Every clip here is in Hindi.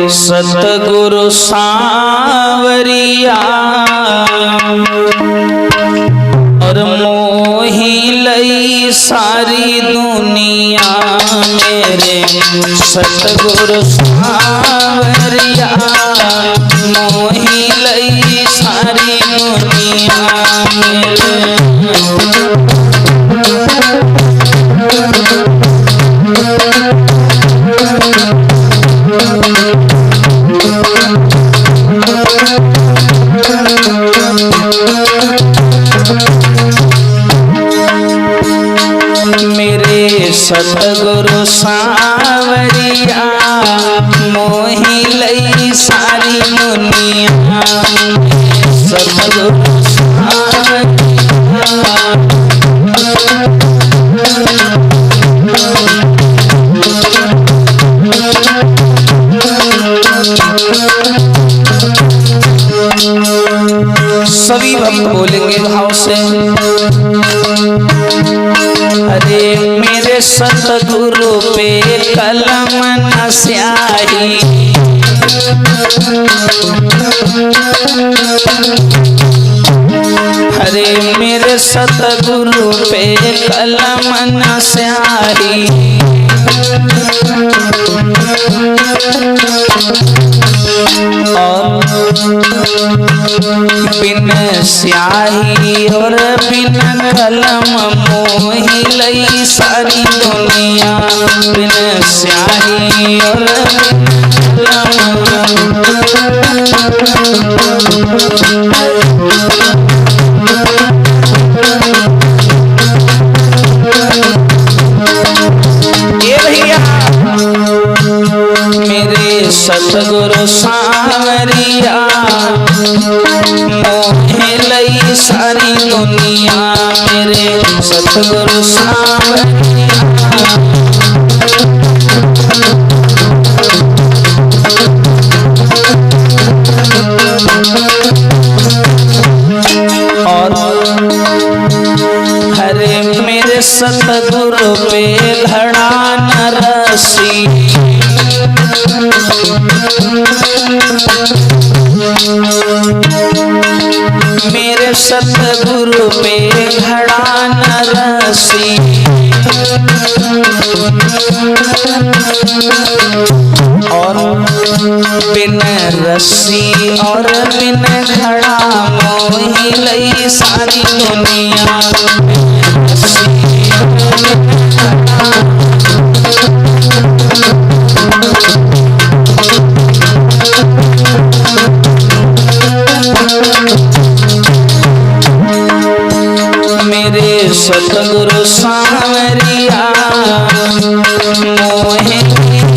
सतगुरु सांवरिया और मोही लई सारी दुनिया मेरे सतगुरु सांवरिया मोही लई सारी दुनिया मेरे। मेरे सतगुरु सांवरिया मोही लई सारी दुनिया सतगुरु सभी भक्त बोलेंगे भाव से। अरे मेरे सतगुरु पे कलम न स्याही अरे मेरे सतगुरु पे कलम न स्याही और बिन स्याही और बिन कलम मोही लई सारी दुनिया बिन स्याही और मेरे सतगुरु सांवरिया मोहे लई सारी दुनिया मेरे सतगुरु सांवरिया। और हरे मेरे सतगुरु पे घड़ा न रसी मेरे सतगुरु पे घड़ा न रसी और बिन रस्सी और बिन घड़ा मोही लई सारी दुनिया मेरे सतगुरु सांवरिया मोहे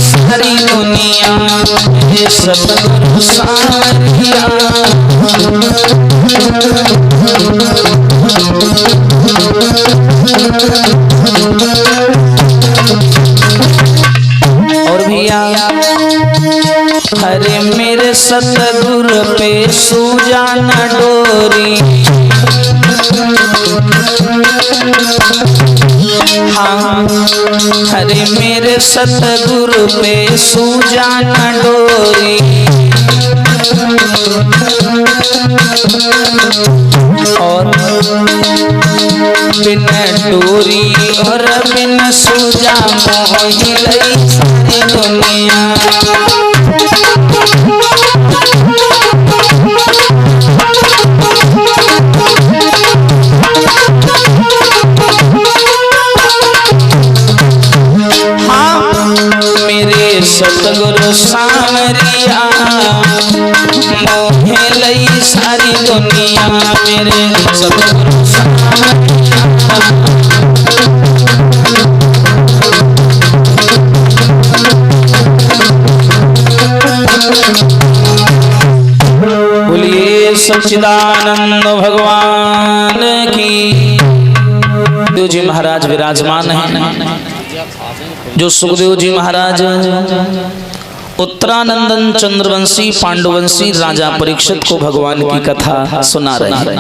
सारी दुनिया मेरे सतगुरु सांवरिया। और भैया हरे मेरे सतगुरु पे सूजा न डोरी हाँ हरे मेरे सतगुरु पे सूजा न डोरी और बिन डोरी और बिन सूजा मोही लई सारी दुनिया सतगुरु सांवरिया मोहे लई सारी दुनिया मेरे सतगुरु सांवरिया। बोलिए सच्चिदानंद भगवान की। देव जी महाराज विराजमान हैं जो सुखदेव जी महाराज उत्तरानंदन चंद्रवंशी पांडुवंशी राजा परीक्षित को भगवान की कथा सुना रहे हैं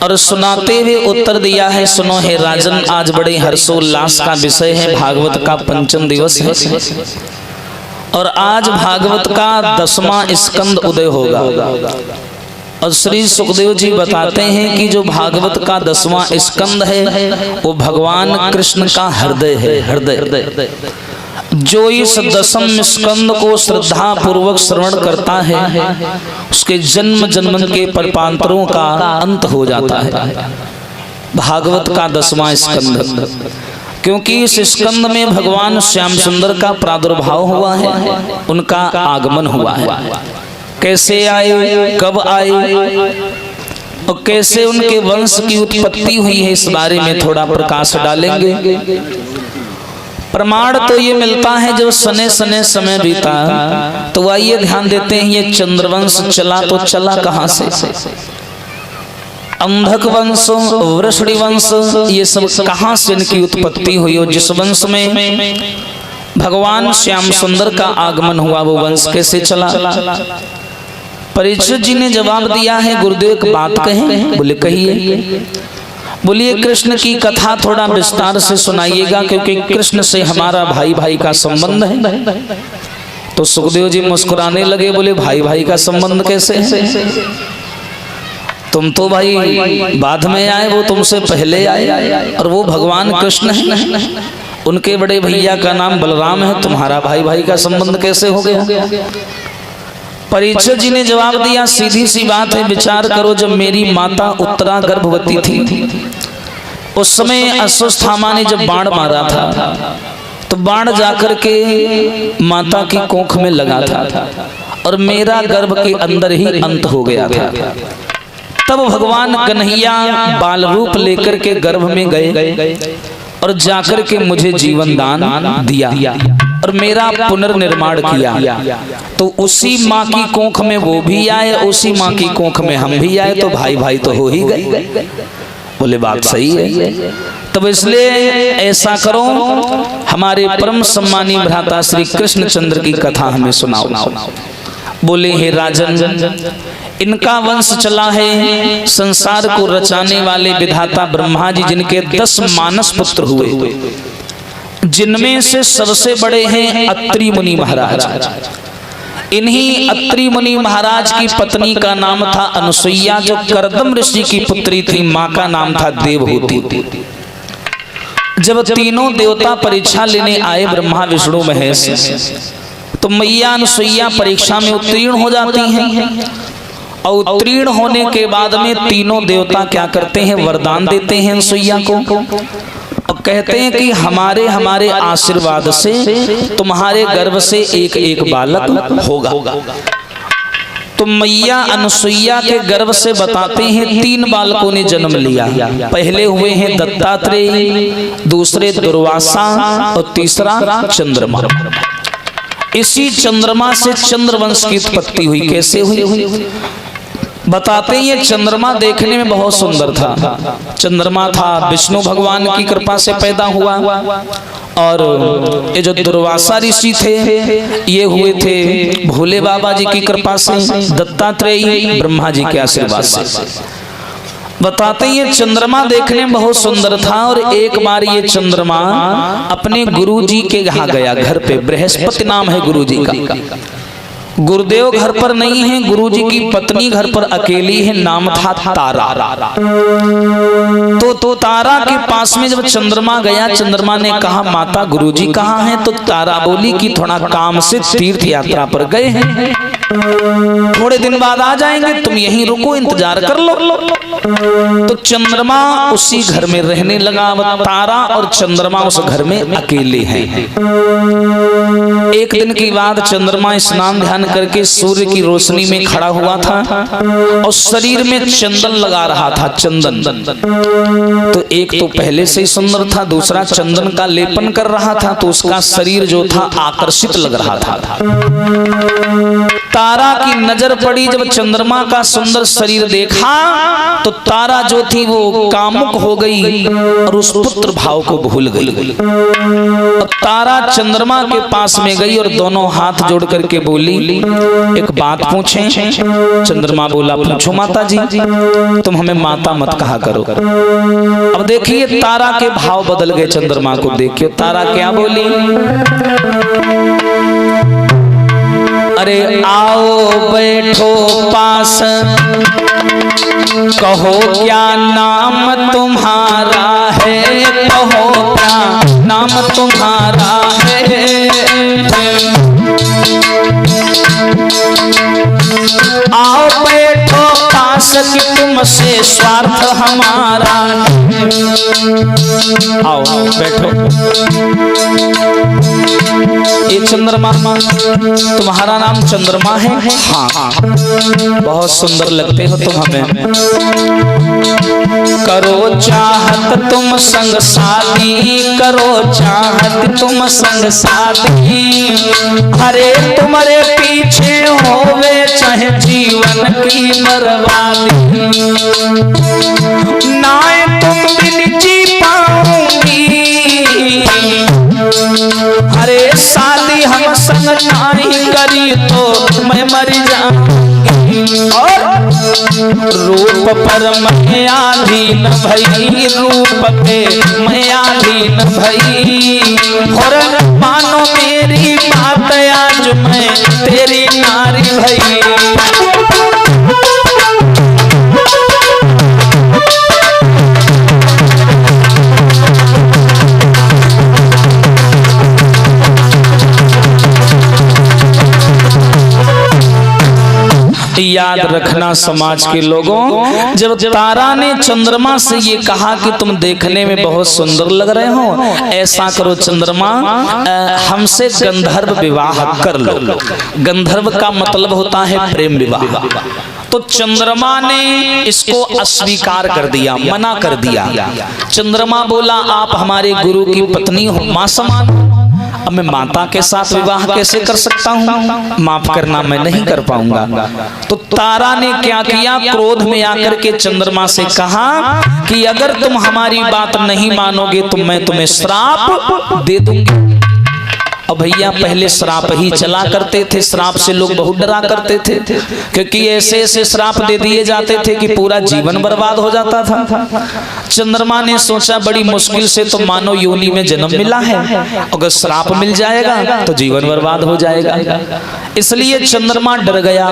और सुनाते हुए उत्तर दिया है, सुनो हे राजन, आज बड़े हर्षोल्लास का विषय है, भागवत का पंचम दिवस है और आज भागवत का 10वां स्कंद उदय होगा। और श्री सुखदेव जी बताते हैं कि जो भागवत का 10वां स्कंद है वो भगवान कृष्ण का हृदय है। हृदय जो इस 10वें स्कंद को श्रद्धा पूर्वक श्रवण करता है उसके जन्म जन्म के परपांतरों का अंत हो जाता है। भागवत का 10वां स्कंद, क्योंकि इस स्कंद में भगवान श्याम सुंदर का प्रादुर्भाव हुआ है, उनका आगमन हुआ है। कैसे आए, कब आए और कैसे उनके वंश की उत्पत्ति हुई है, इस बारे में थोड़ा प्रकाश डालेंगे। प्रमाण तो ये मिलता है जब सने सने समय बीता, तो आइए ध्यान देते हैं ये चंद्रवंश चला तो चला कहां से। अंधक वंश, वृषणी वंश, ये सब कहां से इनकी उत्पत्ति हुई और जिस वंश में भगवान श्याम सुंदर का आगमन हुआ वो वंश कैसे चला। परीक्षित जी ने जवाब दिया है, गुरुदेव एक बात कहें। बोले कहिए। बोलिए कृष्ण की कथा थोड़ा विस्तार से सुनाइएगा, क्योंकि कृष्ण से हमारा भाई भाई का संबंध है। तो सुखदेव जी मुस्कुराने लगे, बोले भाई भाई का संबंध कैसे है? तुम तो भाई बाद में आए, वो तुमसे पहले आए, और वो भगवान कृष्ण है, उनके बड़े भैया का नाम बलराम है, तुम्हारा भाई भाई का संबंध कैसे हो गया? परीक्षित जी ने जवाब दिया, सीधी सी बात है, विचार करो, जब मेरी माता उत्तरा गर्भवती थी उस समय अश्वत्थामा ने जब बाण मारा था तो बाण जाकर के माता की कोख में लगा था और मेरा गर्भ के अंदर ही अंत हो गया था। तब भगवान कन्हैया बाल रूप लेकर के गर्भ में गए और जाकर के मुझे जीवन दान दिया और मेरा पुनर्निर्माण किया। तो उसी माँ की कोख में वो भी आए, उसी माँ की कोख में हम भी आए, तो भाई भाई तो हो ही गए। बोले बात सही है। तब इसलिए ऐसा करो, हमारे परम सम्मानी भ्राता श्री कृष्णचंद्र की कथा हमें सुनाओ। बोले हे राजन, इनका वंश चला है संसार को रचाने वाले विधाता ब्रह्मा जी, जिनके 10 मानस पुत्र हुए, जिनमें से सबसे बड़े हैं अत्रि मुनि महाराज। इन्हीं अत्रि मुनि महाराज की पत्नी का नाम था अनुसुईया, जो कर्दम ऋषि की पुत्री थी, माँ का नाम था देवहूति। जब तीनों देवता परीक्षा लेने आए ब्रह्मा विष्णु महेश, तो मैया अनुसुईया परीक्षा में उत्तीर्ण हो जाती हैं और उत्तीर्ण होने के बाद में तीनों देवता क्या करते हैं, वरदान देते हैं अनुसुईया को और कहते हैं कि हमारे आशीर्वाद से तुम्हारे गर्भ से एक एक बालक होगा। तो मैया अनुसुईया के गर्भ से बताते हैं 3 बालकों ने जन्म लिया। पहले हुए हैं दत्तात्रेय, दूसरे दुर्वासा और तीसरा चंद्रमा। इसी चंद्रमा से चंद्रवंश की उत्पत्ति हुई। कैसे हुई बताते हैं, ये चंद्रमा देखने में बहुत सुंदर था। चंद्रमा था विष्णु भगवान की कृपा से पैदा हुआ और ये जो दुर्वासा ऋषि थे ये हुए थे भोले बाबा जी की कृपा से, दत्तात्रेय ब्रह्मा जी के आशीर्वाद से। बताते हैं ये चंद्रमा देखने में बहुत सुंदर था और एक बार ये चंद्रमा अपने गुरुजी के यहाँ गया, घर पे बृहस्पति नाम है गुरुजी का। गुरुदेव घर पर नहीं है, गुरुजी की पत्नी घर पर अकेली है, नाम था तारा। तो तारा के पास में जब चंद्रमा गया, चंद्रमा ने कहा माता गुरुजी कहाँ हैं? तो तारा बोली कि थोड़ा काम से तीर्थ यात्रा पर गए हैं, थोड़े दिन बाद आ जाएंगे, तुम यहीं रुको, इंतजार कर लो। तो चंद्रमा उसी घर में रहने लगा। तारा और चंद्रमा उस घर में अकेले हैं। एक दिन की बात, चंद्रमा स्नान ध्यान करके सूर्य की रोशनी में खड़ा हुआ था और शरीर में चंदन लगा रहा था, चंदन। तो एक तो पहले से ही सुंदर था, दूसरा चंदन का लेपन कर रहा था, तो उसका शरीर जो था आकर्षित लग रहा था। तारा की नजर पड़ी, जब चंद्रमा का सुंदर शरीर देखा तो तारा जो थी वो कामुक हो गई और उस पुत्र भाव को भूल गई। और तारा चंद्रमा के पास में गई और दोनों हाथ जोड़ करके बोली एक बात पूछें? चंद्रमा बोला पूछो माता जी। तुम हमें माता मत कहा करो। अब देखिए तारा के भाव बदल गए, चंद्रमा को देखिए तारा क्या बोली। अरे आओ बैठो पास, कहो क्या नाम तुम्हारा है, कहो क्या नाम तुम्हारा है। आओ बैठो पास कि तुमसे स्वार्थ हमारा। आओ बैठो। ये चंद्रमा, तुम्हारा नाम चंद्रमा है? हाँ, बहुत सुंदर लगते हो तुम हमें। करो चाहत तुम संग शादी, करो चाहत तुम संग शादी। अरे तुम्हारे पीछे होवे चाहे जीवन की बर्बादी, ना तुम बिन जी पाऊंगी। अरे शादी हम संग नहीं करी तो मैं मर जाऊंगी। और रूप पर मैं आधीन भई, रूप पे मैं आधीन भई। और मानो मेरी बात आज मैं तेरी नारी भई। याद रखना समाज के लोगों, जब तारा ने चंद्रमा से ये कहा कि तुम देखने में बहुत सुंदर लग रहे हो, ऐसा करो चंद्रमा, हमसे गंधर्व विवाह कर लो। गंधर्व का मतलब होता है प्रेम विवाह। तो चंद्रमा ने इसको अस्वीकार कर दिया, मना कर दिया। चंद्रमा बोला आप हमारे गुरु की पत्नी हो, मां समान, अब मैं माता के साथ विवाह कैसे कर सकता हूँ? माफ करना, मैं नहीं कर पाऊंगा। तो तारा ने क्या किया, क्रोध में आकर के चंद्रमा से कहा कि अगर तुम हमारी बात नहीं मानोगे तो मैं तुम्हें श्राप दे दूंगी। अब भैया पहले श्राप ही चला करते थे, श्राप से लोग बहुत डरा करते थे, क्योंकि ऐसे ऐसे श्राप दे दिए जाते थे कि पूरा जीवन बर्बाद हो जाता था। चंद्रमा ने सोचा बड़ी मुश्किल से तो मानव योनि में जन्म मिला है, अगर श्राप मिल जाएगा तो जीवन बर्बाद हो जाएगा। इसलिए चंद्रमा डर गया।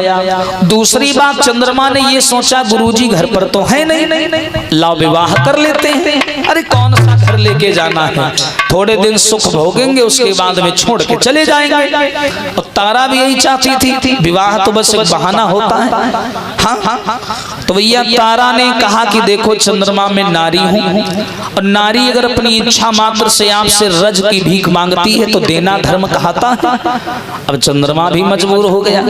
दूसरी बात, चंद्रमा ने ये सोचा गुरुजी घर पर तो है नहीं, लाओ विवाह कर लेते हैं। अरे कौन सा घर लेके जाना है, थोड़े दिन सुख भोगेंगे उसके बाद में छोड़ के चले जाएंगे। और तारा भी यही चाहती थी, विवाह तो बस एक बहाना होता है। हाँ, तो भैया तारा ने कहा कि देखो चंद्रमा में नारी हूँ, और नारी अगर अपनी इच्छा मात्र से आपसे रज की भीख मांगती है तो देना धर्म कहता है। अब चंद्रमा भी मजबूर हो गया,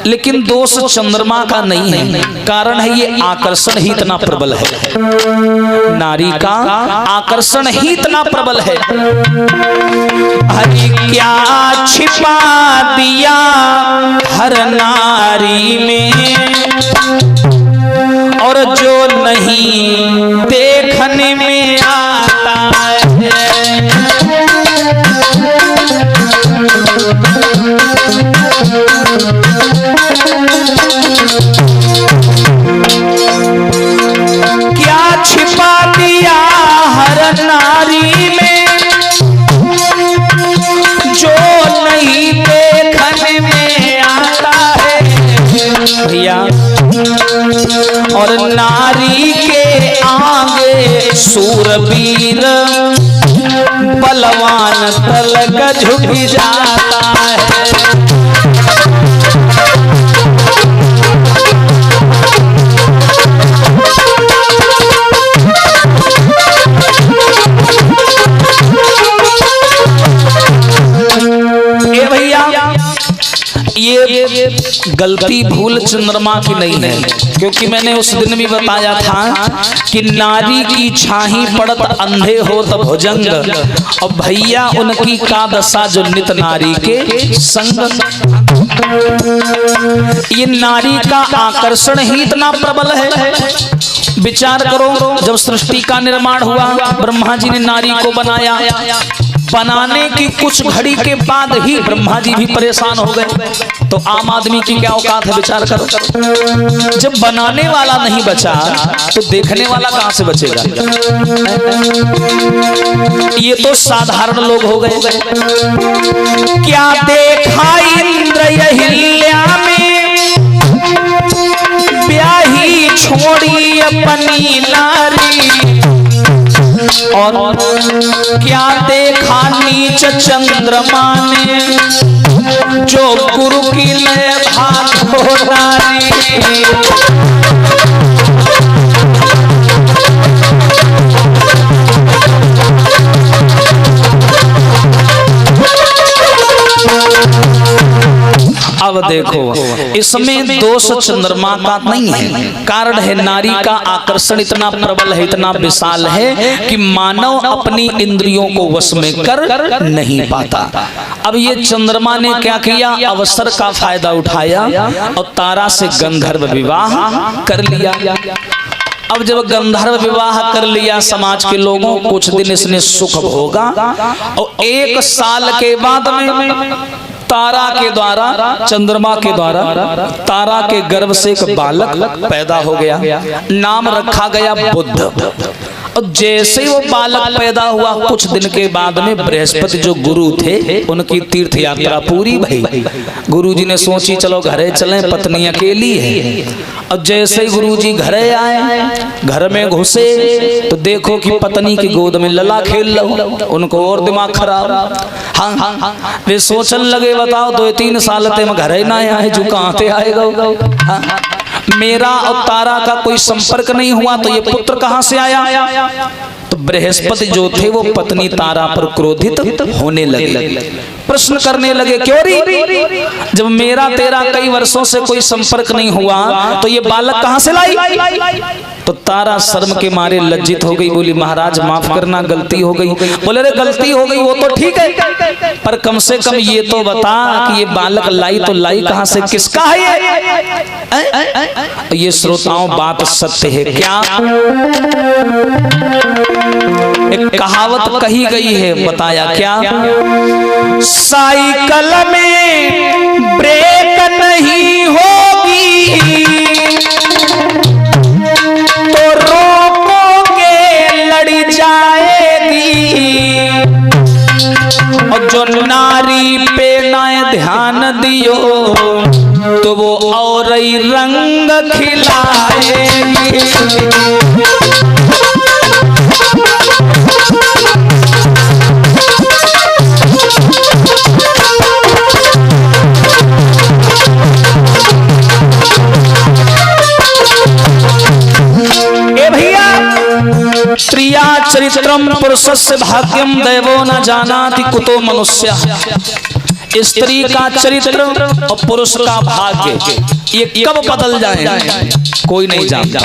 लेकिन दोष चंद्रमा का नहीं है, कारण है ये आकर्षण ही इतना प्रबल है। नारी का आकर्षण ही इतना प्रबल है। हरि क्या छिपा दिया हर नारी में, और जो नहीं देखने में आता है। क्या छिपा दिया हर नारी में, जो नहीं देखने में आता है। भैया और नारी के आगे सूरवीर बलवान तलक झुक जाता है। ये गलती भूल चंद्रमा की नहीं है, क्योंकि मैंने उस दिन भी बताया था कि नारी की छाही पड़त अंधे हो तब भुजंग, और भैया उनकी का दशा जो नित नारी के संग। ये नारी का आकर्षण ही इतना प्रबल है। विचार करो, जब सृष्टि का निर्माण हुआ, ब्रह्मा जी ने नारी को बनाया, बनाने की कुछ घड़ी के बाद ही ब्रह्मा जी भी परेशान हो गए। तो आम आदमी की क्या औकात है, विचार करो। जब बनाने वाला नहीं बचा तो देखने वाला कहां से बचेगा? ये तो साधारण लोग हो गए। क्या देखा इंद्र यही और क्या देखा नीच चंद्रमा ने, जो गुरु की ले भागोदारी। अब देखो, इसमें दोष चंद्रमा का नहीं है, कारण है नारी का आकर्षण इतना प्रबल है, इतना विशाल है कि मानव अपनी इंद्रियों को वश में कर नहीं पाता। अब ये चंद्रमा ने क्या किया, अवसर का फायदा उठाया और तारा से गंधर्व विवाह कर लिया। अब जब गंधर्व विवाह कर लिया, समाज के लोगों कुछ दिन इसने सुख भोगा और 1 साल के बाद में तारा के द्वारा, चंद्रमा के द्वारा तारा के गर्भ से एक बालक पैदा हो गया। नाम रखा गया बुद्ध। और जैसे ही वो बालक पैदा हुआ, कुछ दिन के बाद में बृहस्पति जो गुरु थे, उनकी तीर्थ यात्रा पूरी भई। गुरुजी ने सोची चलो घरे चलें, पत्नी अकेली है। और जैसे ही गुरुजी घरे आए, घर में घुसे तो देखो कि पत्नी की गोद में लला खेल लो। उनको और दिमाग खराब। हाँ, वे सोचने लगे बताओ 2-3 साल ते मैं घरे ना आए, जो कहाँ ते आएगा। हाँ, मेरा और तारा का कोई संपर्क नहीं हुआ तो ये पुत्र कहां से आया। तो बृहस्पति जो थे वो पत्नी तारा पर क्रोधित होने लगे, प्रश्न करने लगे, क्यों री, जब मेरा तेरा कई वर्षों से कोई संपर्क नहीं हुआ तो ये बालक कहां से लाई। तो तारा शर्म के मारे लज्जित हो गई, बोली महाराज माफ करना, गलती हो गई। बोले रे गलती हो गई वो तो ठीक है, पर कम से कम ये तो बता कि ये बालक लाई तो लाई कहां से, किसका है ये। श्रोताओं बात सत्य है क्या। एक कहावत कही गई है, बताया क्या, साइकिल में ब्रेक नहीं होगी तो रोकोगे लड़ी जाएगी, और जो नारी पे ना ध्यान दियो तो वो और ही रंग खिलाएगी। स्त्रिया चरित्रम पुरुषस्य भाग्यम दैवो न जानाति कुतो मनुष्य। स्त्री का चरित्र और पुरुष का भाग्य ये कब बदल जाए कोई नहीं जानता।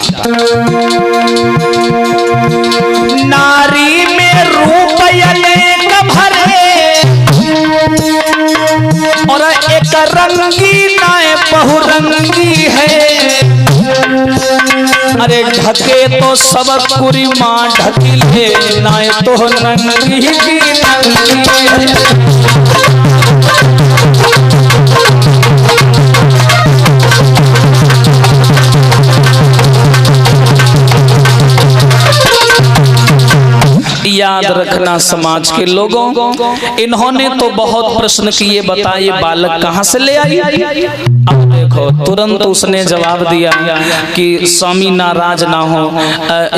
नारी में रूप अनेक भरे और एक रंगी नाय बहुरंगी है। अरे ढके तो सब पूरी माँ ढकी ले, नाय तो नंगी की नंगी है। याद रखना समाज के लोगों, इन्होंने तो बहुत प्रश्न किए, बताइए बालक कहां से ले आई। अब देखो तुरंत उसने जवाब दिया कि स्वामी नाराज ना हो,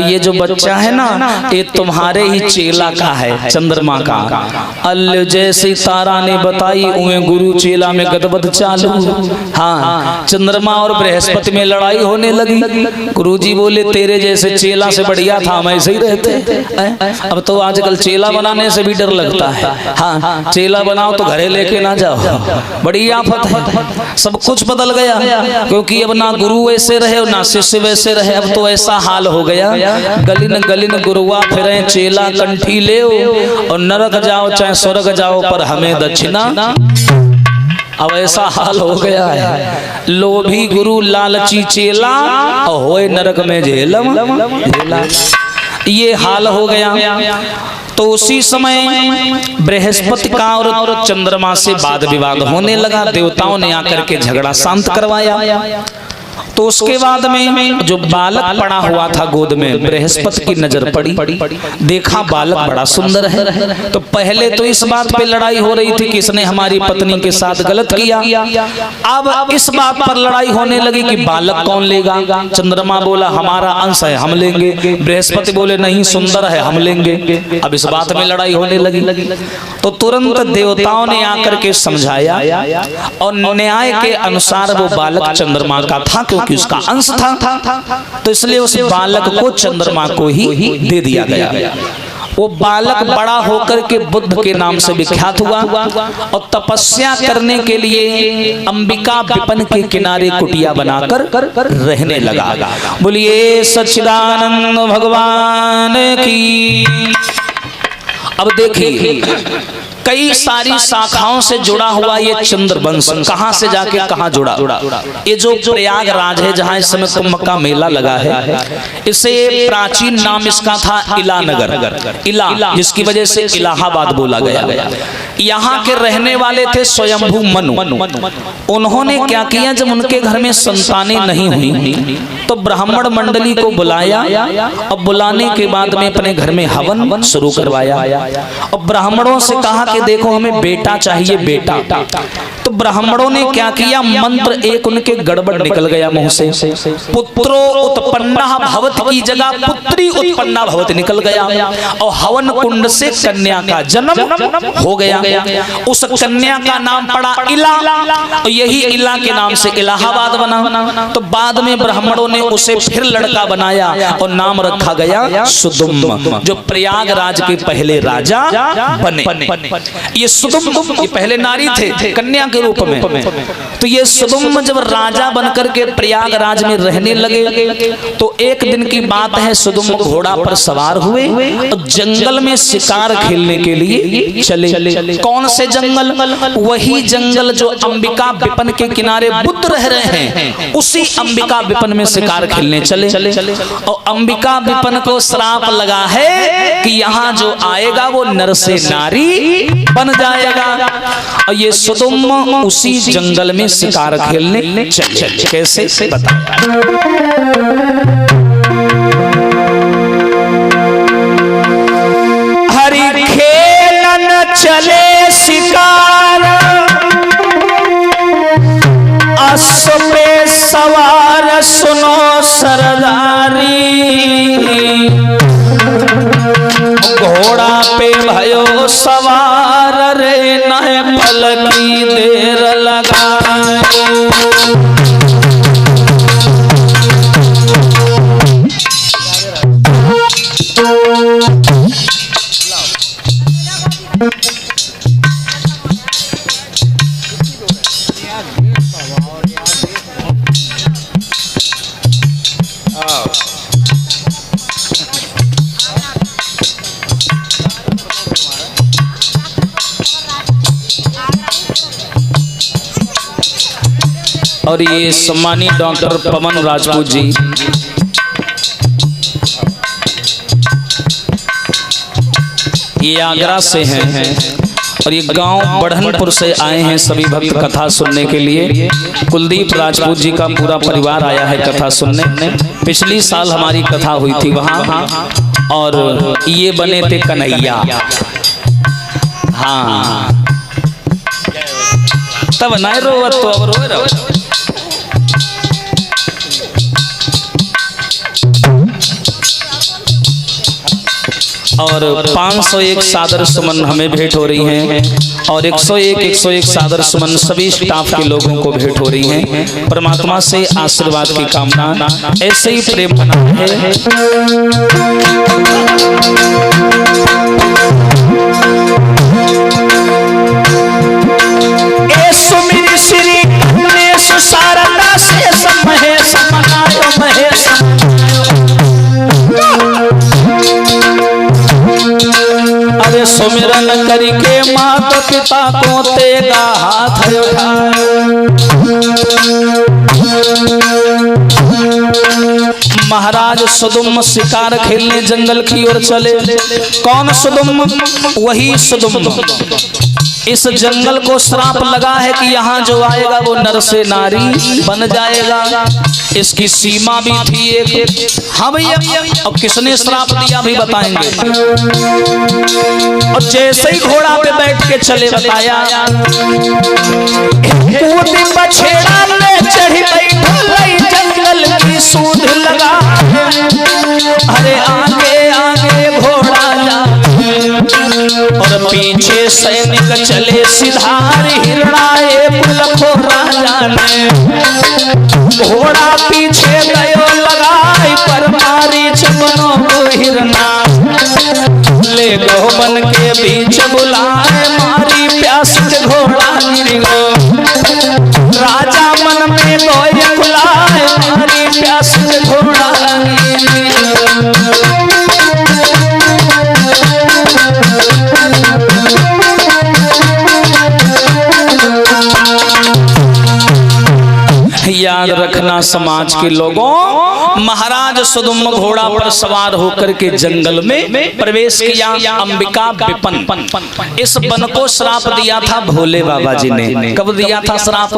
ये जो बच्चा है ना ये तुम्हारे ही चेला का है, चंद्रमा का। अल्ल जैसी तारा ने बताई उन्हें गुरु चेला में गदबद चालू। हाँ, चंद्रमा और बृहस्पति में लड़ाई होने लगी। गुरुजी बोले तेरे जैसे चेला से बढ़िया था हम ऐसे ही रहते। अब तो आजकल चेला बनाने से भी डर लगता है। हाँ, चेला बनाओ तो घरे लेके ना जाओ, बड़ी आफत है। सब कुछ बदल गया, क्योंकि अब ना गुरु वैसे रहे और ना शिष्य वैसे रहे। अब तो ऐसा हाल हो गया, गलिन गलिन गुरुआ फिरे चेला कंठी ले, और नरक जाओ चाहे स्वर्ग जाओ पर हमें दक्षिणा। अब ऐसा हाल हो गया है, लोभी गुरु लालची चेला और होए नरक में झेलम झेला, ये हाल हो गया। तो उसी समय बृहस्पति का और चंद्रमा से वाद विवाद होने लगा। देवताओं ने आकर के झगड़ा शांत करवाया। तो उसके बाद में जो बालक पड़ा हुआ था गोद में, बृहस्पति की नजर पड़ी, देखा बालक बड़ा सुंदर है। तो पहले तो इस बात पे लड़ाई हो रही थी कि इसने हमारी पत्नी के साथ गलत किया। अब इस बात पर लड़ाई होने लगी कि बालक कौन लेगा। चंद्रमा बोला हमारा अंश है हम लेंगे, बृहस्पति बोले नहीं सुंदर है हम लेंगे। अब इस बात में लड़ाई होने लगी। तो तुरंत देवताओं ने आकर के समझाया और न्याय के अनुसार वो बालक चंद्रमा का था, क्योंकि उसका अंश था, तो इसलिए उस बालक को चंद्रमा को ही दे दिया गया। वो बालक बड़ा होकर के बुद्ध के नाम से विख्यात हुआ और तपस्या करने के लिए अंबिका विपन के किनारे कुटिया बनाकर रहने लगा। बोलिए सच्चिदानंद भगवान की। अब देखिए कई सारी शाखाओं से जुड़ा हुआ ये चंद्रवंश कहां से जाके कहां जुड़ा। ये जो प्रयागराज है जहां इस समय कुंभ का मेला लगा है, इसे प्राचीन नाम इसका था इलानगर, इला जिसकी वजह से इलाहाबाद बोला गया। यहाँ के रहने वाले थे स्वयंभू मनु। उन्होंने क्या किया, जब उनके घर में संतानें नहीं हुई तो ब्राह्मण मंडली को बुलाया और बुलाने के बाद में अपने घर में हवन शुरू करवाया और ब्राह्मणों से कहा कि देखो हमें बेटा चाहिए, बेटा। तो ब्राह्मणों ने क्या किया, मंत्र एक उनके गड़बड़ निकल गया मुंह से। पुत्रो उत्पन्ना भवत की जगह पुत्री उत्पन्ना भवत निकल गया और हवन कुंड से कन्या का जन्म हो गया। उस कन्या का नाम पड़ा इला और यही इला के नाम से इलाहाबाद बना। तो बाद में ब्राह्मणों ने उसे फिर लड़का बनाया और नाम रखा गया सुदुम्न, जो प्रयागराज के पहले राजा बने। ये सुदुम्न ये पहले नारी थे कन्या के रूप में। तो ये सुदुम्न जब राजा बनकर के प्रयागराज में रहने लगे तो एक दिन की बात है, सुदुम्न घोड़ा पर सवार हुए और जंगल में शिकार खेलने के लिए चले। कौन से जंगल? वही जंगल जो अंबिका विपन के किनारे बुद्ध रह रहे हैं, उसी अंबिका विपन में शिकार खेलने चले। और अंबिका विपन को श्राप लगा है कि यहाँ जो आएगा वो नर से नारी बन जाएगा। और ये सुदुम्न उसी जंगल में शिकार खेलने चले। कैसे बता। हरि खेलन चले शिकार, अश्व पे सवार सुनो सरदारी, घोड़ा पे भयो सवार रे नए पल की देर लगाए। और ये सम्मानी डॉक्टर पवन राजपूत जी, ये आगरा से हैं और ये गांव बढ़नपुर से आए हैं सभी भक्त कथा सुनने के लिए। कुलदीप राजपूत जी का पूरा परिवार आया है कथा सुनने। पिछली साल हमारी कथा हुई थी वहाँ और ये बने थे कन्हैया। हाँ तब नहीं रो तो अब रो रहो। और 501 सादर सुमन हमें भेंट हो रही हैं और 101 सादर सुमन सभी स्टाफ के लोगों को भेंट हो रही हैं। परमात्मा से आशीर्वाद की कामना, ऐसे ही प्रेम बना है। सुमिर श्री गणेश शारदा से महेश मनायो महेश। अरे सुमिरन करके माता पिता को तेगा हाथ उठाए। महाराज सुदुम्न शिकार खेलने जंगल की ओर चले। कौन सुदुम्न? वही सुदुम्न इस जंगल को श्राप लगा है कि यहाँ जो आएगा वो नर से नारी बन जाएगा। इसकी सीमा भी थी एक। हाँ भैया, अब किसने श्राप दिया भी बताएंगे। और जैसे ही घोड़ा पे बैठ के चले बताया, बछेड़ा में चढ़ी बैठी जंगल की सूंड लगा। अरे आगे आगे घोड़ा जा और पीछे सैनिक चले सिधार हिरणाए पुलखो राजा ने। घोड़ा पीछे गयो लगाई पर मारी चमनों को हिरना। ले गो बन के बीच बुलाए मारी प्यास के घोड़ा गिरो। राजा मन में गोय खुलाए मारी प्यास के घोड़ा याद रखना समाज के लोगों, महाराज सुदुम्न घोड़ा पर सवार होकर के जंगल में प्रवेश किया। अंबिका विपन, इस वन को श्राप दिया था भोले बाबा जी ने। कब दिया था श्राप?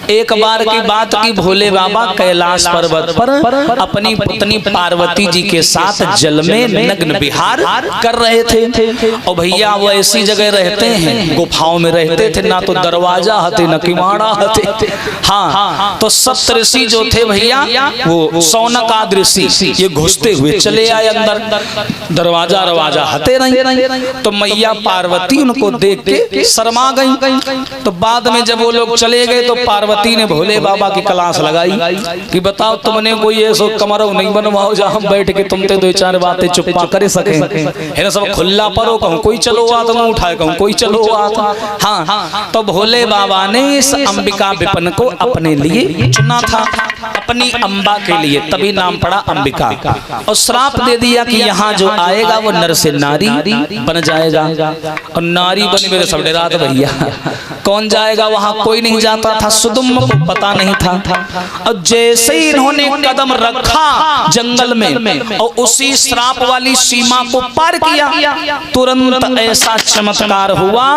एक बार की बात की, भोले बाबा कैलाश पर्वत पर अपनी पत्नी पार्वती जी के साथ जल में नग्न विहार कर रहे थे। और भैया वो ऐसी जगह रहते हैं, गुफाओं में रहते थे, ना तो दरवाजा हते न किवाड़ा हते। हाँ, तो सप्त ऋषि जो थे भैया, वो सौनक आदि ऋषि ये घुसते हुए चले आए अंदर। दरवाजा रवाजा हते नहीं। तो मैया पार्वती उनको देख के शर्मा गई। तो बाद में जब वो लोग चले गए तो पार्वती ने भोले बाबा की क्लास लगाई कि बताओ तुमने कोई ऐसा कमरो नहीं बनवाओ जहाँ हम बैठ के तुमते दो चार बातें चुप्पा करे सके। है ना, सब खुला परो, कहूँ कोई चलो आ तो मैं उठाए, कहूँ कोई चलो आ। हाँ, तो भोले बाबा ने इस अंबिका विपन को अपने लिए चुना था, अपनी अंबा के लिए, तभी नाम पड़ा अंबिका। और श्राप दे दिया कि यहाँ जो आएगा वो नर से नारी बन जाएगा। और नारी बनी मेरे सब रात भैया, कौन जाएगा वहां? कोई नहीं जाता था, सुदुम्न को पता नहीं था। और जैसे ही इन्होंने कदम रखा जंगल में और उसी श्राप वाली सीमा को पार किया, तुरंत ऐसा चमत्कार हुआ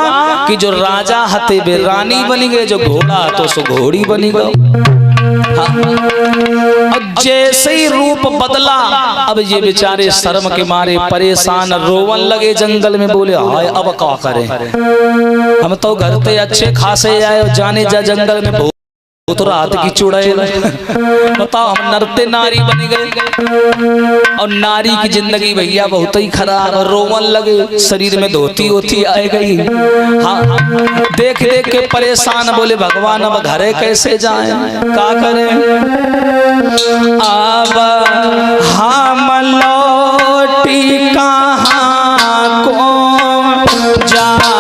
कि जो राजा हते बे रानी बनी गए, जो घोड़ा तो सो घोड़ी बनी गई। अब जैसे ही रूप बदला, अब ये बेचारे शर्म के मारे परेशान रोवन लगे जंगल में। बोले हाय अब क्या करें, हम तो घर पे अच्छे खासे आए, जाने जा जंगल में तो रात की चुड़ैल। बताओ, हम नरते नारी बन गए। और नारी की जिंदगी भैया बहुत ही खराब। रोवन लगे, शरीर में धोती होती आए गई। हाँ, देख देख के परेशान। बोले भगवान अब घरे कैसे जाएं, क्या करें? अब हम लौटी कहाँ को जाए।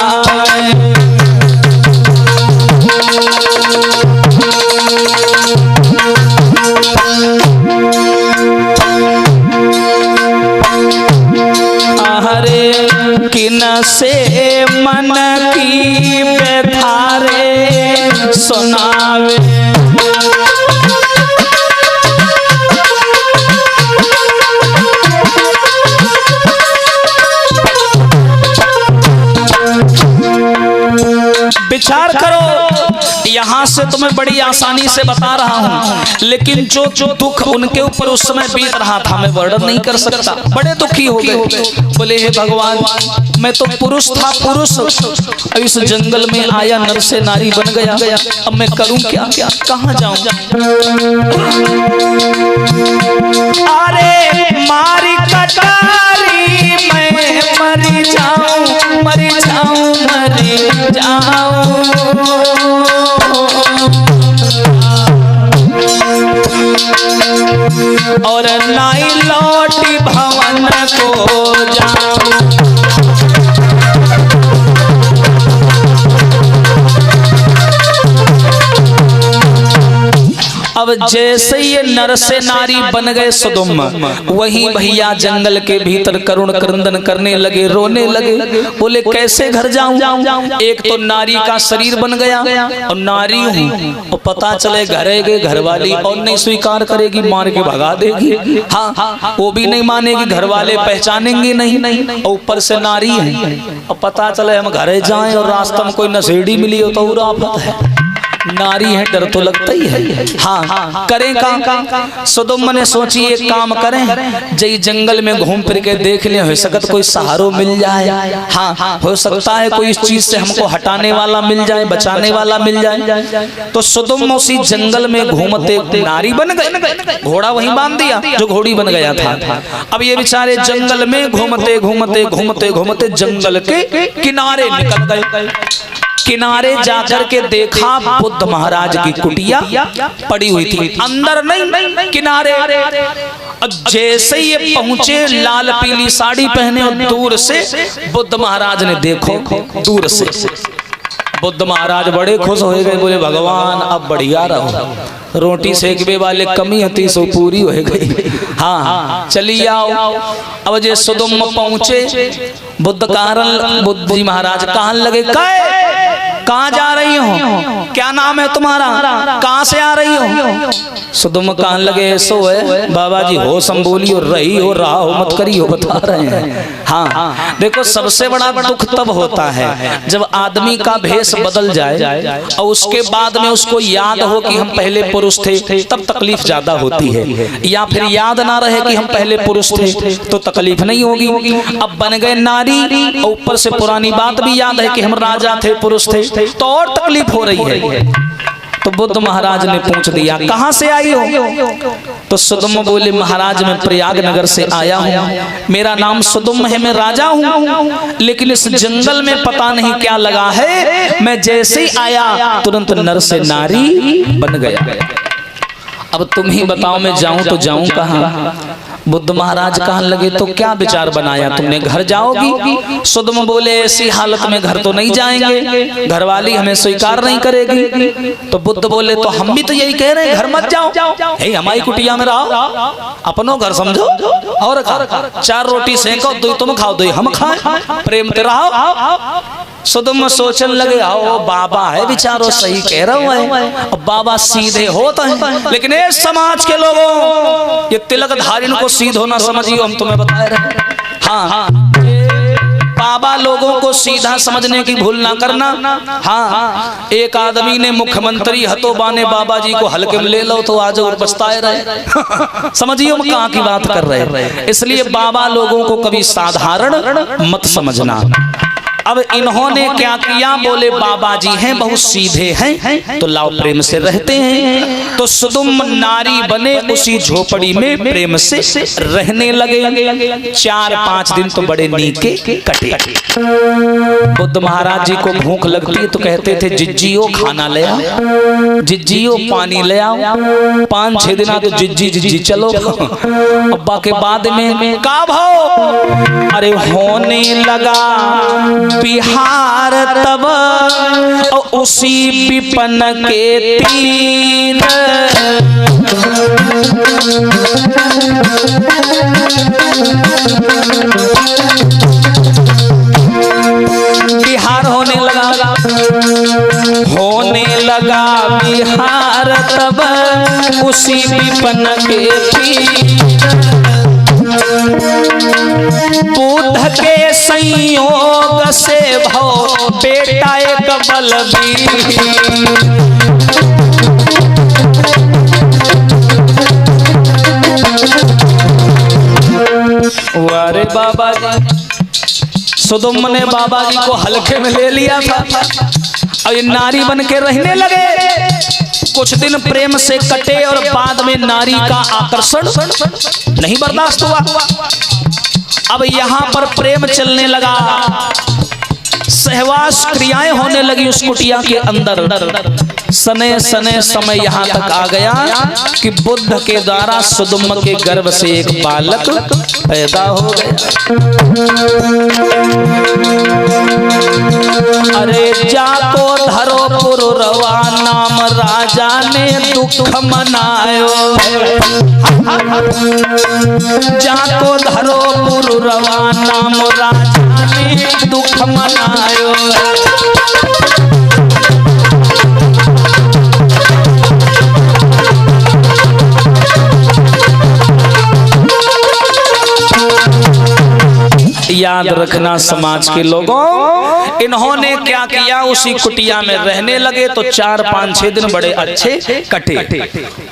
किन से मन की व्यथारे सुनावे। विचार करो, यहाँ से तुम्हें बड़ी आसानी से बता रहा हूँ, लेकिन जो जो दुख उनके ऊपर उस समय बीत रहा था मैं वर्णन नहीं कर सकता। बड़े दुखी हो गए। बोले हे भगवान, मैं तो पुरुष था, पुरुष इस जंगल में आया, नर से नारी बन गया। अब मैं करूं क्या, कहाँ जाऊं? अरे मारी कटारी मैं मरी जाऊं, मरी जाऊं, मरी जाऊं। और नाई लौटी भवन को जाऊं। अब जैसे ये नर से नारी बन गए सुदुम्न, वही भैया जंगल के भीतर करुण क्रंदन करने लगे, रोने लगे। बोले कैसे घर जाऊं, एक तो नारी का शरीर बन गया और नारी हूँ, और पता चले घरेगे घर वाली और नहीं स्वीकार करेगी, मार के भगा देगी। हाँ, वो भी नहीं मानेगी, घर वाले पहचानेंगे नहीं, और ऊपर से नारी है, और पता चले हम घरे जाएं और रास्ते में कोई नशेड़ी मिली हो तो उराफत है। नारी है, डर तो लगता ही है। हाँ, करें काम। सुदुम्न ने सोची एक काम करें, जई जंगल में घूम फिर के देख ले, हो सकत कोई सहारो मिल जाए। हाँ, हो सकता है कोई इस चीज से हमको हटाने वाला मिल जाए, बचाने वाला मिल जाए। तो सुदुम्न उसी जंगल में घूमते नारी बन गए, घोड़ा वहीं बांध दिया जो घोड़ी बन गया था। अब ये बेचारे जंगल में घूमते घूमते घूमते घूमते जंगल के किनारे निकल गए। किनारे जाकर के देखा बुद्ध महाराज की कुटिया पड़ी हुई थी, अंदर नहीं किनारे। जैसे ये पहुंचे, लाल पीली साड़ी पहने और दूर से बुद्ध महाराज ने देखो, दूर से बुद्ध महाराज बड़े खुश हो गए। बोले भगवान अब बढ़िया रहो, रोटी सेकवे वाले कमी होती सो पूरी हो गई। हाँ, चलिए आओ। अब जे सुदुम्न पहुंचे, बुद्ध जी महाराज कहन लगे, कहाँ जा रही हो, क्या नाम है तुम्हारा, कहाँ से आ रही हो। सुदुम्न कहन लगे, ऐसो है बाबा जी, हो संबोली और रही हो, रहा हो मत करी हो, बता रहे हैं। हाँ, देखो सबसे बड़ा दुख तब होता है जब आदमी का भेष बदल जाए और उसके बाद में उसको याद हो कि हम पहले पुरुष थे, तब तकलीफ ज्यादा होती है। या फिर याद ना रहे कि हम पहले पुरुष थे तो तकलीफ नहीं होगी। अब बन गए नारी और ऊपर से पुरानी बात भी याद है कि हम राजा थे, पुरुष थे, तो और तकलीफ हो रही है। तो बुद्ध महाराज ने पूछ दिया, कहां से आई हो। तो सुदुम्न बोले, महाराज मैं प्रयागनगर से आया हूँ, मेरा नाम सुदुम्न है, मैं राजा हूँ, लेकिन इस जंगल में पता नहीं क्या लगा है, मैं जैसे ही आया तुरंत नर से नारी बन गया। अब तुम ही बताओ मैं जाऊं तो जाऊं कहां। बुद्ध महाराज कहने लगे, तो क्या विचार बनाया तुमने, घर जाओगी। सुदुम्न बोले, ऐसी हालत में घर तो नहीं जाएंगे, घरवाली हमें स्वीकार नहीं करेगी। तो बुद्ध बोले, तो हम भी तो यही कह रहे हैं, घर मत जाओ, हे हमारी कुटिया में रहो, अपनो घर समझो, और 4 रोटी सेको, 2 तुम खाओ 2 हम खाएं, प्रेम ते रहो। सुदुम्न सोचने लगे, आओ बाबा है बेचारो, सही कह रहा है, बाबा सीधे होते हैं, लेकिन इस समाज के लोगों ये तिलक धारिन को सीध होना समझियो, हम तुम्हें बता रहे हैं। हाँ, बाबा लोगों को सीधा समझने की भूल ना करना। हाँ, एक आदमी ने मुख्यमंत्री हतो बाने बाबा जी को हल्के में ले लो तो आज और पछताए रहे। समझियो हम कहाँ की बात कर रहे हैं। इसलिए बाबा लोगों को कभी साधारण मत समझना। अब इन्होंने क्या किया, बोले बाबा जी हैं बहुत सीधे हैं, तो लाओ प्रेम से रहते हैं। तो सुदुम्न नारी बने, उसी झोपड़ी में प्रेम से रहने लगे। 4-5 दिन तो बड़े नीके कटे। बुद्ध महाराज जी को भूख लगती तो कहते थे, जिज्जियो खाना ले आओ, जिज्जियो पानी ले आओ। 5-6 दिन तो जिज्जी चलो। अब्बा के बाद में का भाव, अरे होने लगा बिहार तब उसी विपन के तीर, बिहार होने लगा बिहार तब उसी विपन के तीर। बुद्ध के संयोग से भव बेटा एक बलबीर, अरे बाबा जी, सुदुम्न ने बाबा जी को हल्के में ले लिया था और ये नारी बन के रहने लगे। कुछ दिन प्रेम से कटे और बाद में नारी का आकर्षण नहीं बर्दाश्त हुआ। अब यहाँ पर प्रेम चलने लगा, सहवास क्रियाएं होने लगी उस कुटिया के अंदर। सने समय यहाँ तक आ गया कि बुद्ध के द्वारा सुदुम्न के गर्भ से एक बालक पैदा हो गया। अरे जाको धरो पुरवा नाम नाम राजा ने दुख मनायो, जाको धरो पुरवा नाम राजा ने दुख मनायो। याद रखना समाज के लोगों, इन्होंने क्या किया, उसी कुटिया में रहने लगे तो 4-5-6 दिन बड़े अच्छे कटे।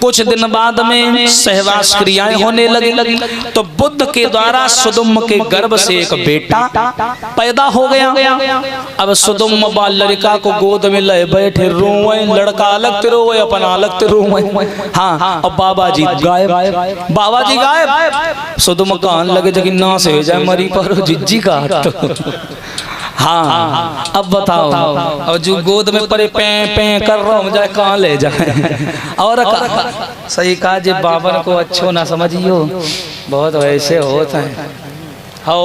कुछ दिन बाद में सहवास क्रियाएं होने लगी तो बुद्ध के द्वारा सुदुम्न के गर्भ से एक बेटा पैदा हो गया। अब सुदुम्न बाल लड़का को गोद में ले बैठे रोए, लड़का अलग ते रोए, अपन अलग ते रोए। हाँ, अब बाबा जी गायब, बाबा जी गायब। सुदुम्न कहने लगे जगह ना से हो जाए मरी पर जिज्जी का। हाँ, अब बताओ, और जो गोद में परे पे पे कर रहा हूँ जाए कहाँ ले जाए। और सही कहा जी, बाबर को अच्छो ना समझियो, बहुत वैसे होता है। हो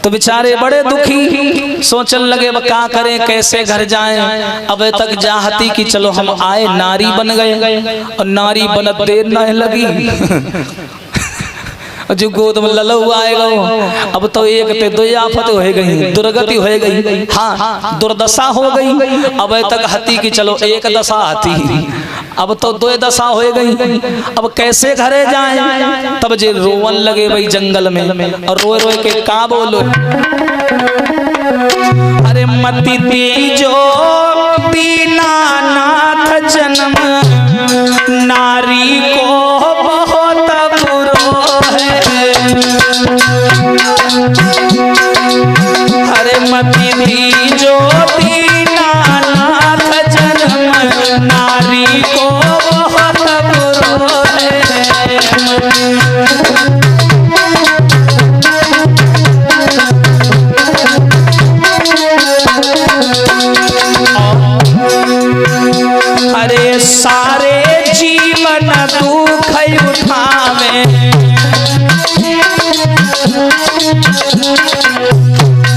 तो बेचारे बड़े दुखी, सोचने लगे अब क्या करें, कैसे घर जाएं। अब तक चाहती कि चलो हम आए, नारी बन गए और नारी बनत देर नहीं लगी। जो गोद में ललऊ आएगा, अब तो एक ते दो आफत हो गई, दुर्गति हो गई। हाँ, दुर्दशा हो गई। अब तक हती कि चलो एक दशा आती, अब तो 2 दशा हो गई। अब कैसे घरे जाएं। तब जे रोवन लगे भाई जंगल में, और रोए रोए के का बोलो, अरे मति तेजो दीनानाथ जन्म नारी को बहुत बुरो है। अरे मति तेजो दीनानाथ जन्म नारी को बहुत बुरो है। अरे सारे जीवन दुख उठावे,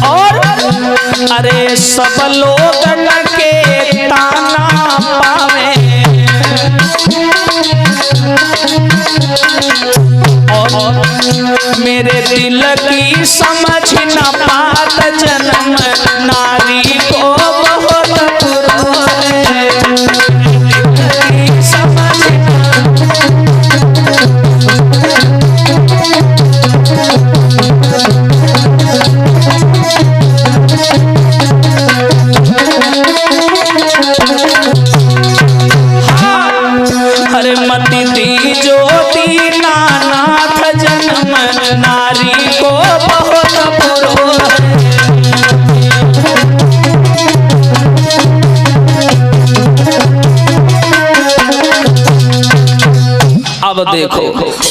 और अरे सब लोग के ताना पावे, और मेरे दिल की समझ न पात जन्म नारी को बहुत बुरा है। अरे मति दीजो दीनानाथ जन्म नारी को बहुत बुरो है। अब देखो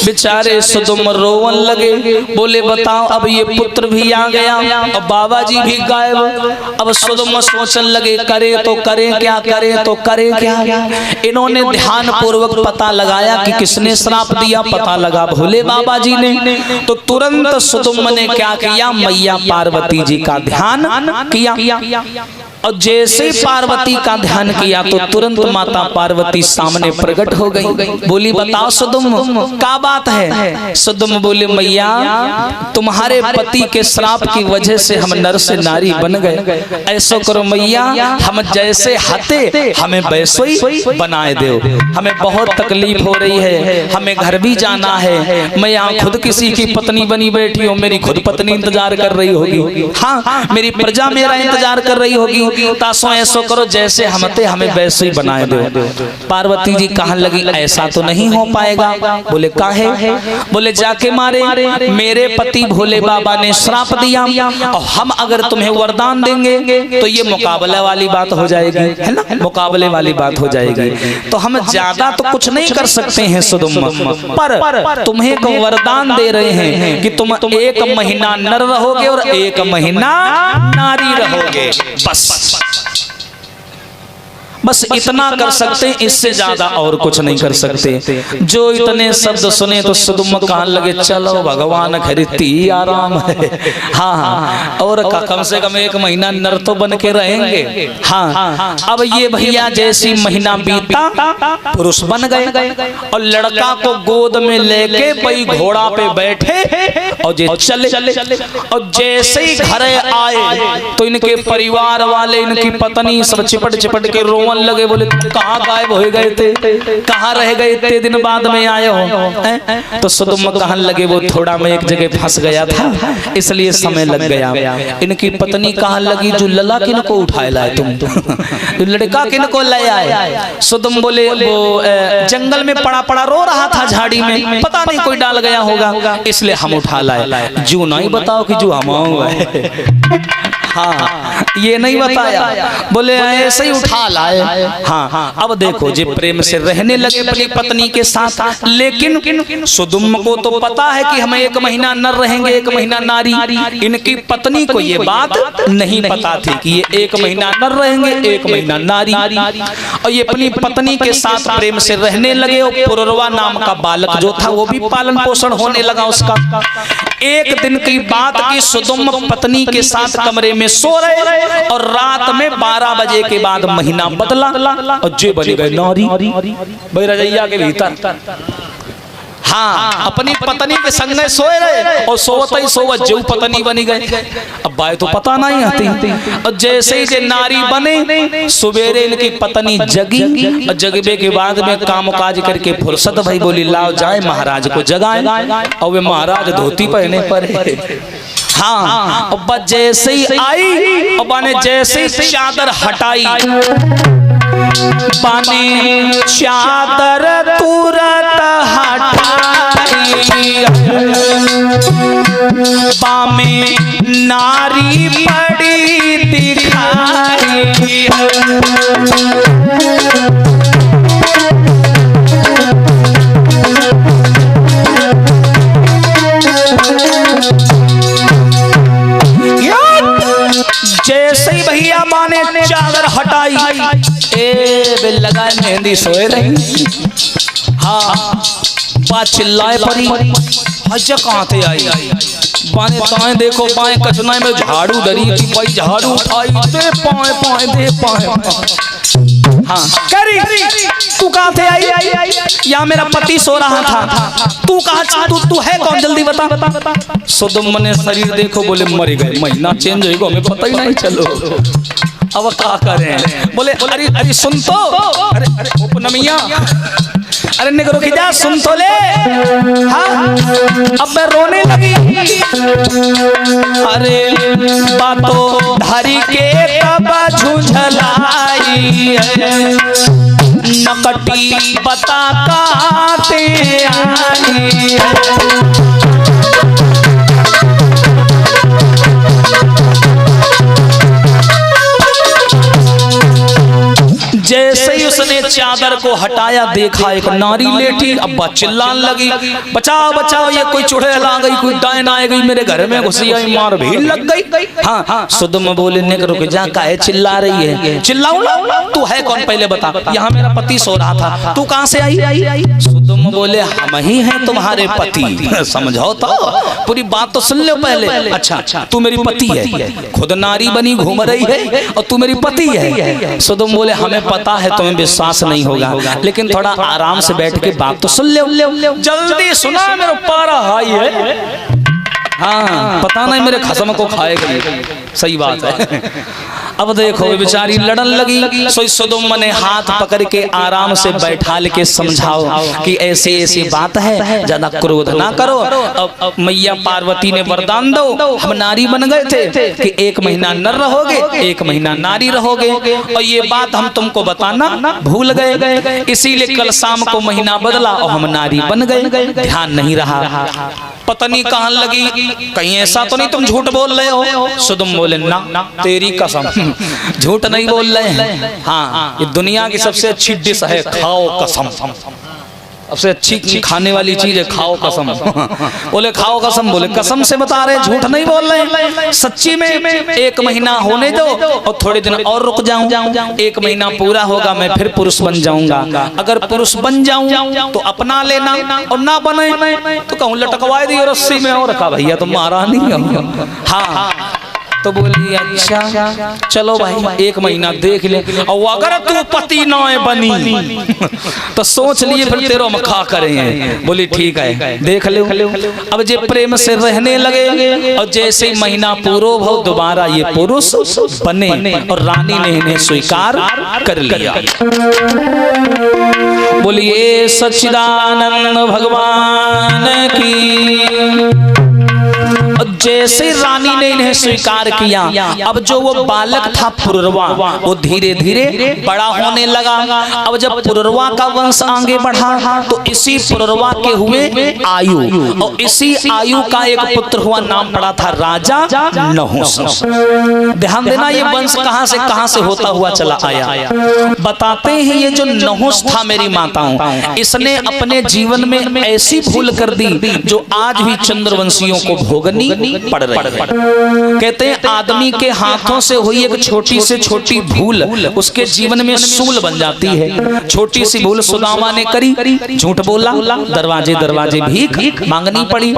बेचारे सुदुम्न रोवन लगे, बोले बताओ अब ये पुत्र भी आ गया और बाबा जी भी गायब। अब सुदुम्न सोचने लगे करे तो करे क्या, करे तो करे क्या। इन्होंने ध्यान पूर्वक पता लगाया कि किसने श्राप दिया, पता लगा भोले बाबा जी ने। तो तुरंत सुदुम्न ने क्या किया, मैया पार्वती जी का ध्यान किया, और जैसे पार्वती का ध्यान किया तो तुरंत माता पार्वती सामने प्रकट हो गई। बोली बताओ सुदुम्न क्या बात है। सुदुम्न बोले मैया तुम्हारे पति के श्राप की वजह से हम नर से नारी बन गए, ऐसा करो मैया हम जैसे हते हमें वैसे ही बनाए दो। हमें बहुत तकलीफ हो रही है, हमें घर भी जाना है। मैं यहाँ खुद किसी की पत्नी बनी बैठी हूँ, मेरी खुद पत्नी इंतजार कर रही होगी, हाँ मेरी प्रजा मेरा इंतजार कर रही होगी। तासो ऐसो करो जैसे हमते हमें वैसे ही बनाए दो। पार्वती जी कहने लगी ऐसा तो नहीं हो पाएगा। बोले काहे। बोले जाके मारे मेरे पति भोले बाबा ने श्राप दिया और हम अगर तुम्हें वरदान देंगे तो ये मुकाबले वाली बात हो जाएगी, है ना, मुकाबले वाली बात हो जाएगी। तो हम ज्यादा तो कुछ नहीं कर सकते हैं सुदुम्न, पर तुम्हें एक वरदान दे रहे हैं कि तुम 1 महीना नर रहोगे और 1 महीना नारी रहोगे। बस बस इतना कर सकते, इससे ज्यादा और कुछ नहीं कर सकते। जो इतने शब्द सुने तो सुदुम्म कहने लगे चलो भगवान खरीदती आराम है। हाँ और कम से कम 1 महीना नर तो बन के रहेंगे। हाँ अब ये भैया जैसी महीना बीता पुरुष बन गए और लड़का को गोद में लेके भाई घोड़ा पे बैठे और जे चले और जैसे ही घर आए तो इनके परिवार वाले, इनकी पत्नी सब चिपट चिपट के रोवन लगे, बोले कहाँ गायब हो गए थे, कहाँ रह गए, इतने दिन बाद में आए हो। तो सुदुम्म कहने लगे वो थोड़ा मैं एक जगह फंस गया था इसलिए समय लग गया। इनकी पत्नी कहने लगी जो लला किन को उठाए लाए तुम, जो लड़का किन को ले आए। सुदुम्म बोले वो जंगल में पड़ा पड़ा रो रहा था झाड़ी में, पता नहीं कोई डाल गया होगा इसलिए हम उठा लाए। जो नहीं बताओ कि जो हम हाँ ये नहीं बताया, बोले ऐसे ही उठा लाए। हाँ अब देखो जी प्रेम से रहने लगे अपनी पत्नी के साथ, लेकिन सुदुम्म को तो पता है कि हम 1 महीना नर रहेंगे 1 महीना नारी। इनकी पत्नी को ये बात नहीं पता थी कि ये 1 महीना नर रहेंगे 1 महीना नारी। और ये अपनी पत्नी के साथ प्रेम से रहने लगे और पुररवा नाम का बालक जो था वो भी पालन पोषण होने लगा उसका। एक दिन की बात की सुदुम्म पत्नी के साथ कमरे में सो रहे और रात में 12 बजे के बाद महीना बदला और जे बन गए नारी भाई रजैया के भीतर। हाँ अपनी पत्नी के संग सोए रहे और सोवत ही सोवत जो पत्नी बनी गए। अब बाय तो पता नहीं आती और जैसे ही जे नारी बने सुबेरे इनकी पत्नी जगी और जगबे के बाद में काम काज करके फुर्सत भाई बोली लाओ जाए महाराज को जगाए और वे महाराज धोती पहने पर। हाँ और जैसे ही आई और बाने जैसे ही चादर हटाई, बाने चादर तुरंत हटाई, बामे नारी पड़ी दिखाई। जैसे ही भैया माँ ने चादर हटाई बेल लगाए मेहंदी सोए रही। हाँ बात चिल्लाए पड़ी हज कहाँ थे आई, बाएं ताएं देखो बाएं कचनाए में झाड़ू धरी थी भाई, झाड़ू उठाई दे पाए पाए दे पाए। हाँ करी तू कहाँ थे आई, यहाँ मेरा पति सो रहा था, तू कहाँ तू है कौन जल्दी बता। सुदुम्म ने शरीर देखो बोले मर गए, महीना चेंज होगा हमें पता ही नहीं चलो अब क्या करें। बोले अरे अरे सुन तो, अरे अरे उपनमिया अरे निकरो की जा सुन तो ले। हाँ अब मैं रोने लगी, अरे बातों धारी के तब झुंझलाई नकटी बता काते आई। जैसे ही उसने चादर को हटाया देखा एक नारी लेटी, अब्बा चिल्लाने लगी बचाओ बचाओ ये कोई चुड़ैल आ गई, कोई डायन आ गई मेरे घर में घुसी आई, मार भीड़ लग गई। हाँ सुदुम्म बोले निक रुक जा काहे चिल्ला रही है, चिल्लाऊं तू है कौन पहले बता, यहाँ मेरा पति सो रहा था तू कहाँ से आई। सुदुम्म बोले हम ही हैं तुम्हारे पति, समझो तो पूरी बात तो सुन लो पहले। अच्छा तू मेरी पति है, खुद नारी बनी घूम रही है और तू मेरी पति है। सुदुम्म बोले हमें पता है तुम्हें विश्वास नहीं होगा लेकिन थोड़ा आराम से बैठ के बात तो सुन ले, जल्दी सुना मेरे पारा हाई है। हाँ पता नहीं मेरे खसम को खाएगा, सही बात है। अब देखो बेचारी लड़न लगी, सो सुदुम्म ने हाथ पकड़ के आराम से बैठा के समझाओ कि ऐसे ऐसी बात है, ज्यादा क्रोध ना करो। अब मैया पार्वती ने वरदान दो, हम नारी बन गए थे कि 1 महीना नर रहोगे 1 महीना नारी रहोगे, और ये बात हम तुमको बताना भूल गए, इसीलिए कल शाम को महीना बदला और हम नारी बन गए, ध्यान नहीं रहा। पत्नी कहने लगी कहीं ऐसा तो नहीं तुम झूठ बोल रहे हो। सुदुम्म बोले ना तेरी कसम झूठ नहीं बोल रहे हैं। हाँ ये दुनिया की सबसे अच्छी डिश है खाओ कसम। सबसे अच्छी खाने वाली चीज है, खाओ कसम। बोले खाओ कसम, बोले कसम से बता रहे, झूठ नहीं बोल रहे, सच्ची में। 1 महीना होने दो और थोड़े दिन और रुक जाऊं, 1 महीना पूरा होगा मैं फिर पुरुष बन जाऊंगा। अगर पुरुष बन जाऊं तो अपना लेना, और ना बने तो कहूं लटकवाए दिए रस्सी में और कहा भैया तुम मारा नहीं हो। हाँ तो बोली अच्छा चलो भाई 1 महीना देख ले, और अगर तू पति ना बनी तो सोच लिए फिर तेरो मखा करेंगे। बोली ठीक है देख लो। अब जे प्रेम से रहने लगे और जैसे ही महीना पूरो भव दोबारा ये पुरुष बने और रानी ने इन्हें स्वीकार कर लिया। बोलिए सच्चिदानंद भगवान की। जैसे रानी ने इन्हें स्वीकार किया, अब जो वो बालक था पुररवा वो धीरे धीरे बड़ा होने लगा। अब जब पुररवा का वंश आगे बढ़ा तो इसी पुररवा के हुए आयु, और इसी आयु का एक पुत्र हुआ, नाम पड़ा था राजा नहुष। ध्यान देना ये वंश कहां से होता हुआ चला आया। बताते हैं ये जो नहुष था मेरी माताओं, इसने अपने जीवन में ऐसी भूल कर दी जो आज भी चंद्रवंशियों को भोगनी पड़ रही है। कहते हैं आदमी के हाथों से हुई एक छोटी से छोटी भूल उसके जीवन में सूल बन जाती है। छोटी सी भूल सुदामा ने करी, झूठ बोला, दरवाजे दरवाजे भीख मांगनी पड़ी।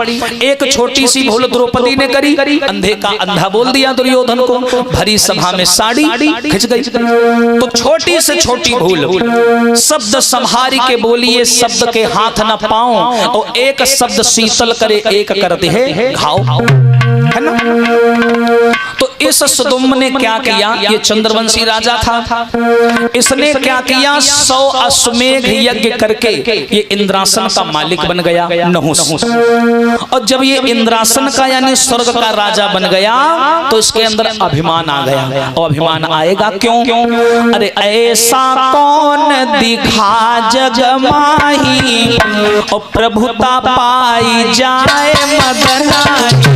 एक छोटी सी भूल द्रौपदी ने करी, अंधे का अंधा बोल दिया दुर्योधन को, भरी सभा में साड़ी खिंच गई। तो छोटी से छोटी भूल, शब्द संहारी के बोलिए शब्द के हाथ न पाओ, और एक शब्द शीतल करे एक करते है घाव, है ना। तो इस सुदुम्न ने क्या किया, ये चंद्रवंशी राजा था, इसने क्या किया 100 अश्वमेघ यज्ञ करके ये इंद्रासन का मालिक बन गया नहुष। और जब ये इंद्रासन का यानी स्वर्ग का राजा बन गया तो इसके अंदर अभिमान आ गया। और अभिमान आएगा क्यों? अरे ऐसा कौन दिखा जग माही और प्रभुता पाई जाए मदनाई।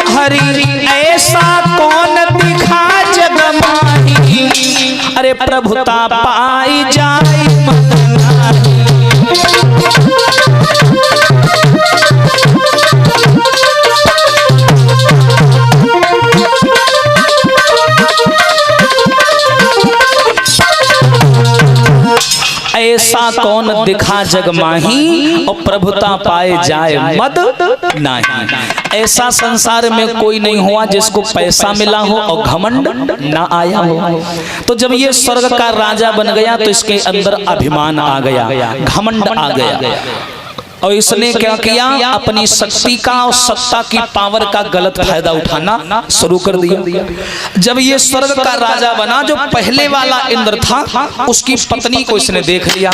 हरि ऐसा कौन दिखा जग माही, अरे प्रभुता पाई जाए मदनाई। ऐसा कौन दिखा जग माही और प्रभुता पाए जाए मद नाही। ऐसा संसार में कोई नहीं हुआ जिसको पैसा मिला हो और घमंड ना आया हो। तो जब ये स्वर्ग का राजा बन गया तो इसके अंदर अभिमान आ गया, घमंड आ गया, और इसने क्या किया, अपनी शक्ति का और सत्ता की पावर का गलत फायदा उठाना शुरू कर दिया। जब ये स्वर्ग का राजा बना, जो पहले वाला इंद्र था उसकी पत्नी को इसने देख लिया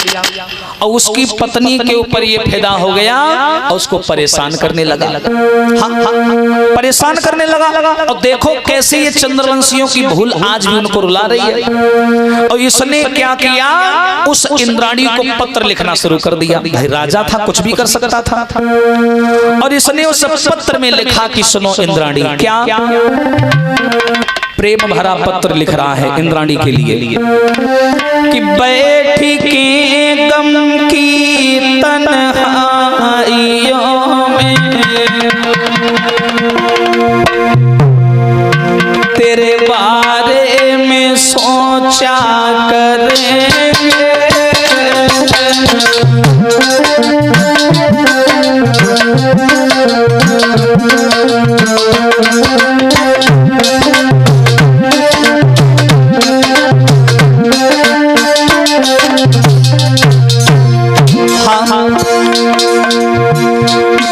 और उसकी पत्नी के ऊपर ये फिदा हो गया और उसको परेशान करने लगा। परेशान करने लगा। और देखो कैसे ये चंद्रवंशियों की भूल आज भी उनको रुला रही है। और इसने क्या किया, उस इंद्राणी को पत्र लिखना शुरू कर दिया। भाई राजा था, कुछ भी कर सकता था। और इसने उस पत्र में लिखा कि सुनो इंद्राणी, क्या प्रेम भरा पत्र लिख रहा है इंद्राणी के लिए कि बैठी के गम की तन्हाइयों में तेरे बारे में सोचा करेंगे।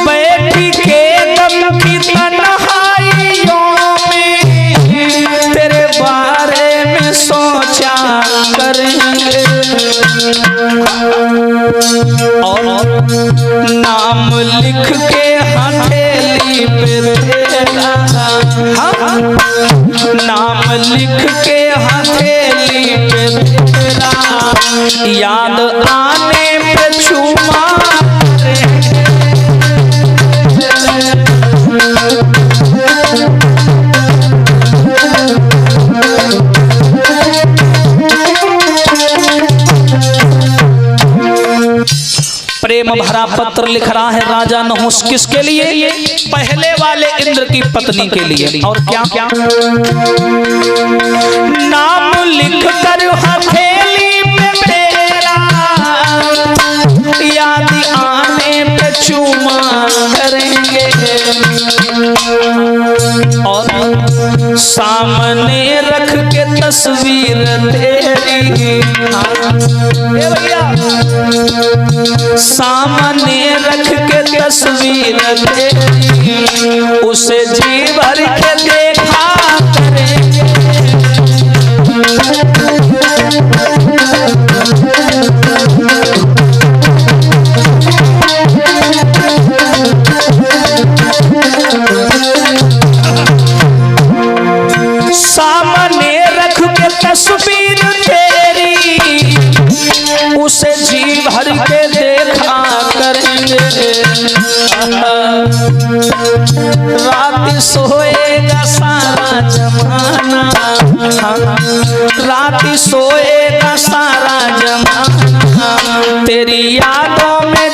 बैठी के दम की तन्हाइयों में तेरे बारे में सोचा करेंगे। और नाम लिख के हथेली पे तेरा, नाम लिख के हथेली पे तेरा, याद आने पे छुमा प्रेम भरा पत्र लिख रहा है राजा नहुस। किसके लिए? पहले वाले इंद्र की पत्नी के लिए। और क्या क्या नाम लिख कर हथेली पे मेरा, याद आने पे चूमा करेंगे, और सामने रख के तस्वीर तेरी, भैया सामने रख के तस्वीर तेरी, उसे जी भर के देखा करेंगे। सामने रख के तस्वीर तेरी, उसे जी भर के देखा करेंगे। रात सोएगा सारा जमाना, रात सोएगा सारा जमाना, तेरी यादों में